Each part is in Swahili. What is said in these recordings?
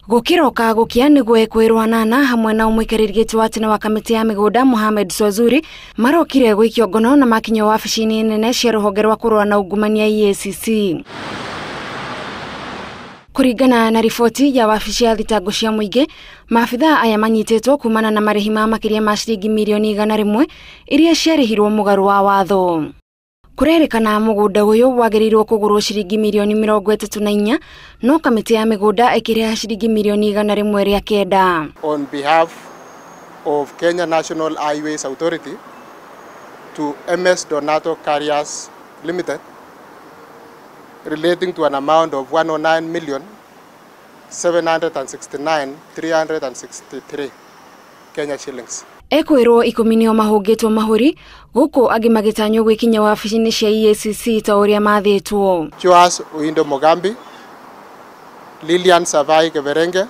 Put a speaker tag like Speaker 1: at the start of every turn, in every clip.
Speaker 1: Gukiroka gukia niguo ekwirwa nana hamwe na Muikariri wa tene wa kamiti ya migunda Mohammed Swazuri marokire gwikio ngono na makinyo wabici-ini nene cia ruhonge rwa kurua na ungumania EACC. Kuringana na riboti ya wabici ya thitango cia muingi, maabithaa aya manyititwo kumana na marihi ma makiria ma ciringi mirioni igana rimwe iria ciarihirwo mugaru wa watho. Kurerikana mugunda uyu wagirirwo kugurwo ciringi mirioni 34 no kamiti ya migunda ikiriha ciringi mirioni igana rimwe ria kenda.
Speaker 2: On behalf of Kenya National Highways Authority to MS Donato Carriers Limited relating to an amount of 109,769,363 Kenya shillings.
Speaker 1: Ekwirwo ikuminio mahungitwo mahuri guku agi magitanyo gwikinya wabici-ini cia EACC ta uria mathitwo.
Speaker 2: Joas Uindo Mogambi, Lilian Savai Keverenge,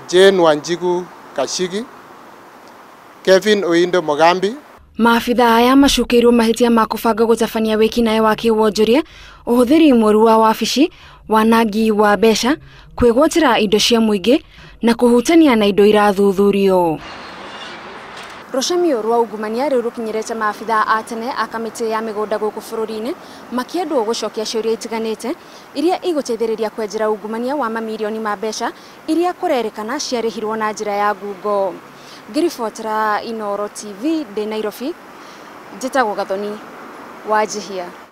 Speaker 2: Jane Wanjigu Kashigi, Kevin Uindo Mogambi.
Speaker 1: Maabithaa aya macukirwo mahitia ma kubanga gutabania wiki nae wa kiwonjoria, uhuthiri moru wa wabici, wanangi wa besha, kwigwatira indo cia muingi na kuhutania na indo irathuthurio. Roshemio rwa ungumania rukinyirete maabithaa atene a kamiti ya migunda guku bururi-ini makiendwo gucokia ciuria itiganite iria iguteithiriria kwenjera ungumania wa mamirioni ma besha iria kurerikana ciarihirwo na njira ya ngungo. Ngiribotera Inooro TV de Nairobi, njitagwo Gathoni Wanjihia.